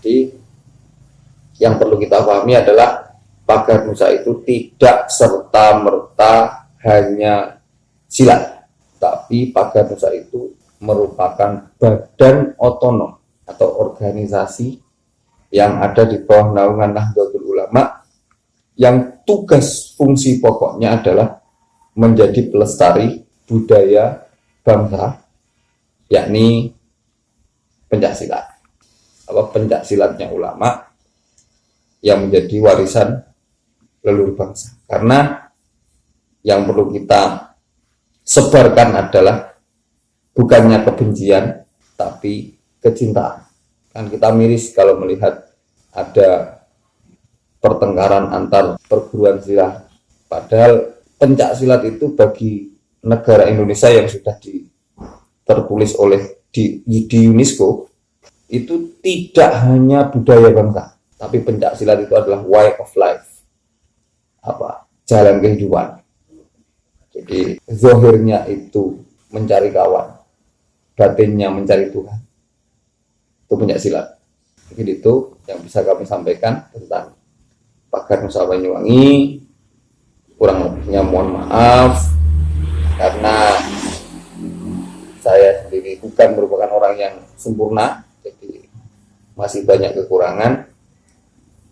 Jadi yang perlu kita pahami adalah Pagar Nusa itu tidak serta-merta hanya silat, tapi Pagar Nusa itu merupakan badan otonom atau organisasi yang ada di bawah naungan Nahdlatul Ulama yang tugas fungsi pokoknya adalah menjadi pelestari budaya bangsa, yakni pencaksilat. Pencaksilatnya ulama yang menjadi warisan leluhur bangsa. Karena yang perlu kita sebarkan adalah bukannya kebencian, tapi kecintaan. Kan kita miris kalau melihat ada pertengkaran antar perguruan silat. Padahal pencaksilat itu bagi negara Indonesia yang sudah tertulis oleh di UNESCO itu tidak hanya budaya bangsa, tapi pencaksilat itu adalah way of life, jalan kehidupan. Jadi zahirnya itu mencari kawan, batinnya mencari Tuhan. Itu pencaksilat. Jadi itu yang bisa kami sampaikan tentang Pagar Nusa Banyuwangi. Kurang lebihnya mohon maaf karena saya sendiri bukan merupakan orang yang sempurna, jadi masih banyak kekurangan.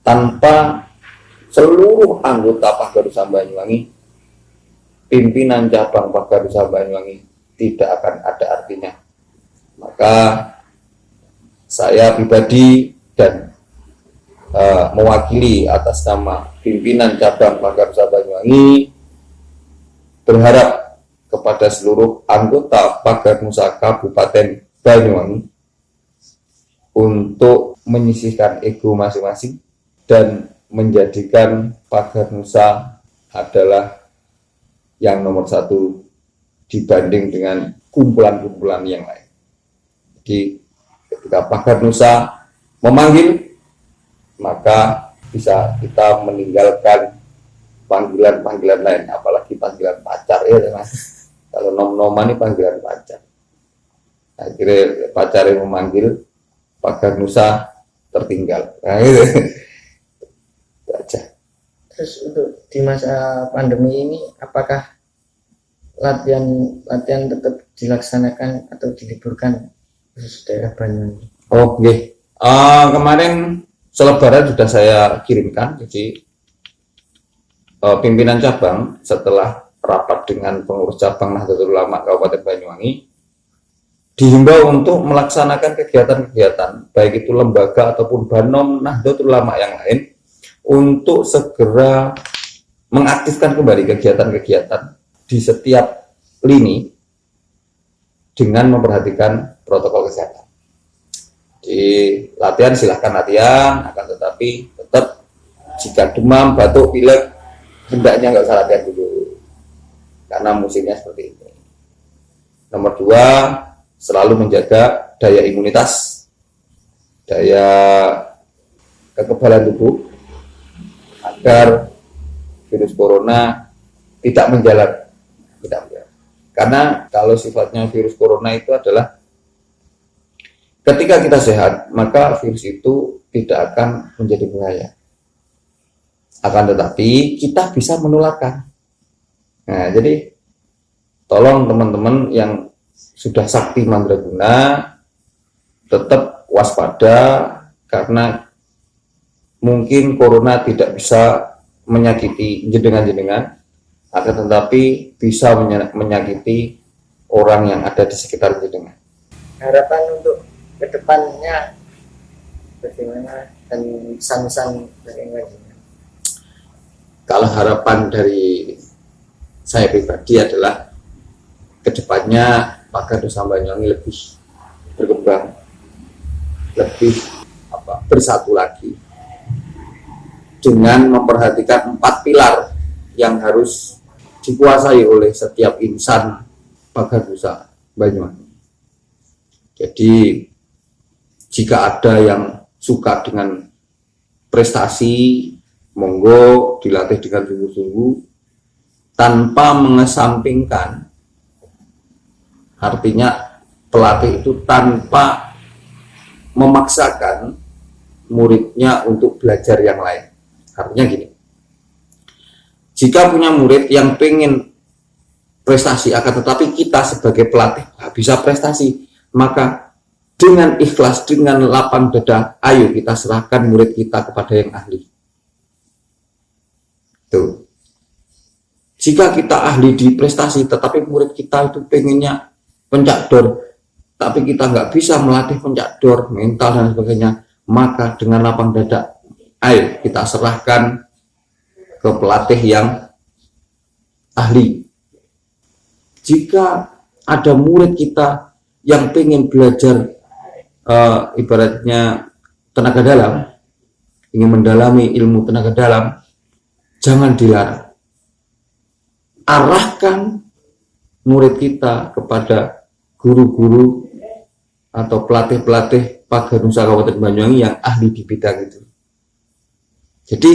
Tanpa seluruh anggota Pagar Nusa Banyuwangi, pimpinan cabang Pagar Nusa Banyuwangi tidak akan ada artinya. Maka saya pribadi dan mewakili atas nama pimpinan cabang Pagar Nusa Banyuwangi berharap kepada seluruh anggota Pagar Nusa Kabupaten Banyuwangi untuk menyisihkan ego masing-masing dan menjadikan Pagar Nusa adalah yang nomor satu dibanding dengan kumpulan-kumpulan yang lain. Jadi ketika Pagar Nusa memanggil, maka bisa kita meninggalkan panggilan-panggilan lain, apalagi panggilan pacar ya Mas. Kalau nom-noman ini panggilan pacar. Akhirnya pacarnya memanggil, Pagar Nusa tertinggal. Nah, gitu. Itu aja. Terus untuk di masa pandemi ini apakah latihan tetap dilaksanakan atau diliburkan khusus daerah Banyuwangi? Oke. Kemarin selebaran sudah saya kirimkan, jadi pimpinan cabang setelah rapat dengan pengurus cabang Nahdlatul Ulama Kabupaten Banyuwangi dihimbau untuk melaksanakan kegiatan-kegiatan baik itu lembaga ataupun banom Nahdlatul Ulama yang lain untuk segera mengaktifkan kembali kegiatan-kegiatan di setiap lini dengan memperhatikan protokol kesehatan. Di latihan silahkan latihan, akan tetapi tetap jika demam, batuk, pilek hendaknya nggak usah latihan dulu karena musimnya seperti ini. Nomor 2, selalu menjaga daya imunitas, daya kekebalan tubuh agar virus corona tidak menjalar. Karena kalau sifatnya virus corona itu adalah ketika kita sehat, maka virus itu tidak akan menjadi bahaya. Akan tetapi kita bisa menularkan. Nah, jadi tolong teman-teman yang sudah sakti mandraguna tetap waspada karena mungkin corona tidak bisa menyakiti jenengan-jenengan, akan tetapi bisa menyakiti orang yang ada di sekitar jenengan. Harapan untuk kedepannya bagaimana dan pesan-pesan dari jenengan? Kalau harapan dari saya pribadi adalah kedepannya Pagar Nusa Banyuwangi lebih berkembang, lebih bersatu lagi dengan memperhatikan 4 pilar yang harus dikuasai oleh setiap insan Pagar Nusa Banyuwangi. Jadi jika ada yang suka dengan prestasi, monggo dilatih dengan sungguh-sungguh tanpa mengesampingkan, artinya pelatih itu tanpa memaksakan muridnya untuk belajar yang lain. Artinya gini, jika punya murid yang pengen prestasi, akan tetapi kita sebagai pelatih nggak bisa prestasi, maka dengan ikhlas, dengan lapang dada, ayo kita serahkan murid kita kepada yang ahli. Tuh. Jika kita ahli di prestasi, tetapi murid kita itu pengennya pencak dor, tapi kita nggak bisa melatih pencak dor, mental dan sebagainya, maka dengan lapang dada, ayo kita serahkan ke pelatih yang ahli. Jika ada murid kita yang pengen belajar ibaratnya tenaga dalam, ingin mendalami ilmu tenaga dalam, jangan dilarang. Arahkan murid kita kepada guru-guru atau pelatih-pelatih Pagar Nusa Kabupaten Banyuwangi yang ahli di bidang itu. Jadi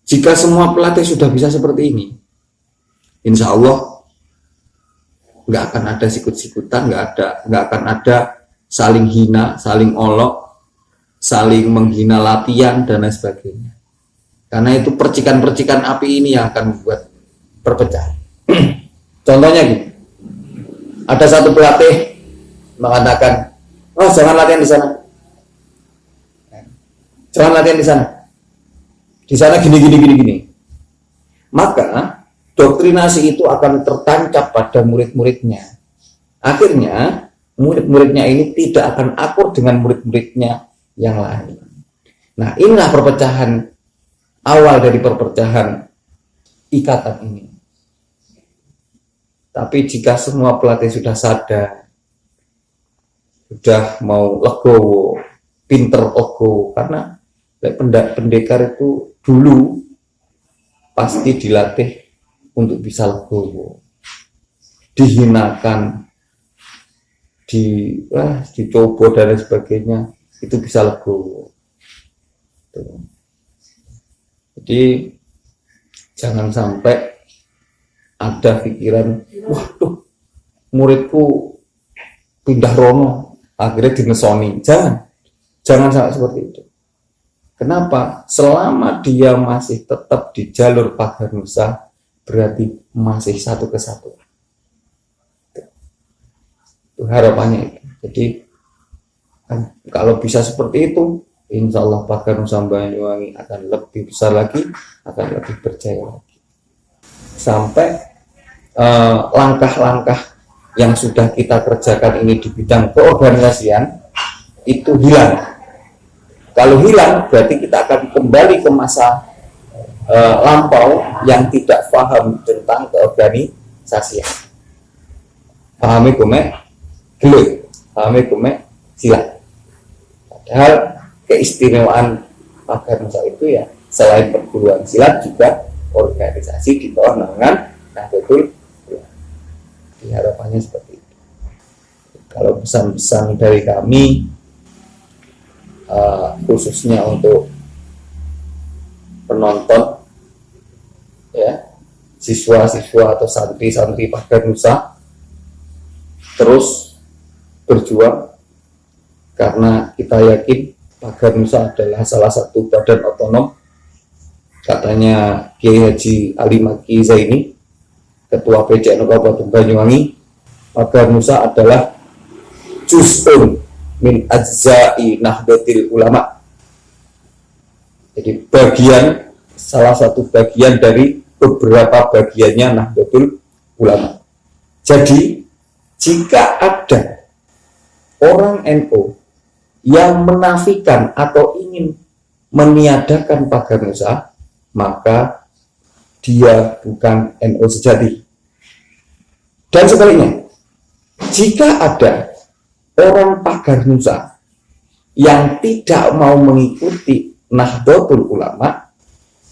jika semua pelatih sudah bisa seperti ini, insya Allah nggak akan ada sikut-sikutan, nggak akan ada saling hina, saling olok, saling menghina latihan dan lain sebagainya. Karena itu percikan-percikan api ini yang akan membuat perpecahan. Contohnya gini, ada satu pelatih mengatakan, oh jangan latihan di sana, jangan latihan di sana gini. Maka doktrinasi itu akan tertancap pada murid-muridnya. Akhirnya murid-muridnya ini tidak akan akur dengan murid-muridnya yang lain. Nah, inilah perpecahan, awal dari perpecahan ikatan ini. Tapi jika semua pelatih sudah sadar, sudah mau legowo, pinter legowo, karena pendekar itu dulu pasti dilatih untuk bisa legowo, dihinakan, dicoba dan sebagainya, itu bisa legowo. Jadi jangan sampai ada pikiran, waduh muridku pindah rono, akhirnya dinesoni. Jangan sampai seperti itu. Kenapa? Selama dia masih tetap di jalur Pagar Nusa, berarti masih satu kesatuan. Itu harapannya itu. Jadi kalau bisa seperti itu, insya Allah Pagar Nusa Banyuwangi akan lebih besar lagi, akan lebih berjaya lagi. Sampai langkah-langkah yang sudah kita kerjakan ini di bidang keorganisasian itu hilang. Kalau hilang, berarti kita akan kembali ke masa lampau yang tidak paham tentang keorganisasian. Pahami kumek gelut, pahami kumek silat. Padahal keistimewaan Pagar Nusa itu ya selain perguruan silat juga organisasi di bawah naungan Nahdlatul Ulama. Harapannya seperti itu. Kalau pesan-pesan dari kami khususnya untuk penonton ya, siswa-siswa atau santri-santri Pagar Nusa, terus berjuang, karena kita yakin Pagar Nusa adalah salah satu badan otonom. Katanya Kiai Haji Ali Maki Zaini, Ketua PCNU Kabupaten Banyuwangi, Pagar Nusa adalah juz'un min ajza'i Nahdlatul Ulama. Jadi salah satu bagian dari beberapa bagiannya Nahdlatul Ulama. Jadi jika ada orang NU yang menafikan atau ingin meniadakan Pagar Nusa, maka dia bukan NU sejati. Dan sebaliknya, jika ada orang Pagar Nusa yang tidak mau mengikuti Nahdlatul Ulama,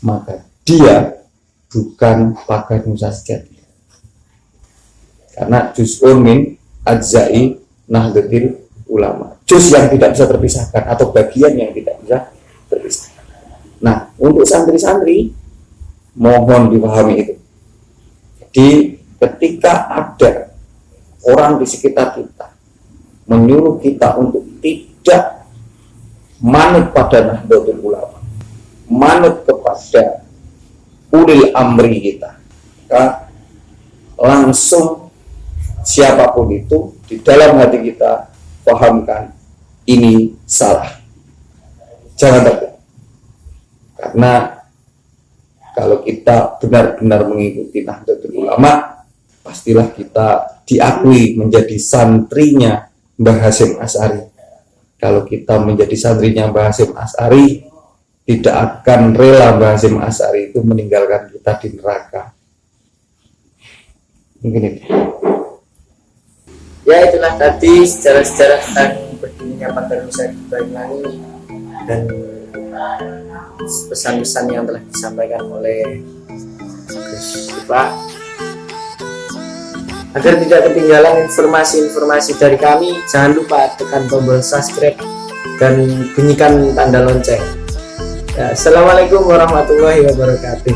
maka dia bukan Pagar Nusa sejati. Karena juz'un min ajza'i Nahdlatul Ulama, juz yang tidak bisa terpisahkan atau bagian yang tidak bisa terpisahkan. Nah, untuk santri-santri mohon dipahami itu. Jadi ketika ada orang di sekitar kita menyuruh kita untuk tidak manut pada Nahdlatul Ulama, manut kepada ulil amri kita, maka langsung siapapun itu di dalam hati kita pahamkan ini salah, jangan takut. Karena kalau kita benar-benar mengikuti Nahdlatul Ulama, pastilah kita diakui menjadi santrinya Mbah Hasyim Asy'ari. Kalau kita menjadi santrinya Mbah Hasyim Asy'ari, tidak akan rela Mbah Hasyim Asy'ari itu meninggalkan kita di neraka. Mungkin itu. Ya, itulah tadi sejarah-sejarah tentang berdirinya Pagar Nusa di Banyuwangi dan pesan-pesan yang telah disampaikan oleh Gus Pak. Agar tidak ketinggalan informasi-informasi dari kami, jangan lupa tekan tombol subscribe dan bunyikan tanda lonceng. Ya, Assalamualaikum warahmatullahi wabarakatuh.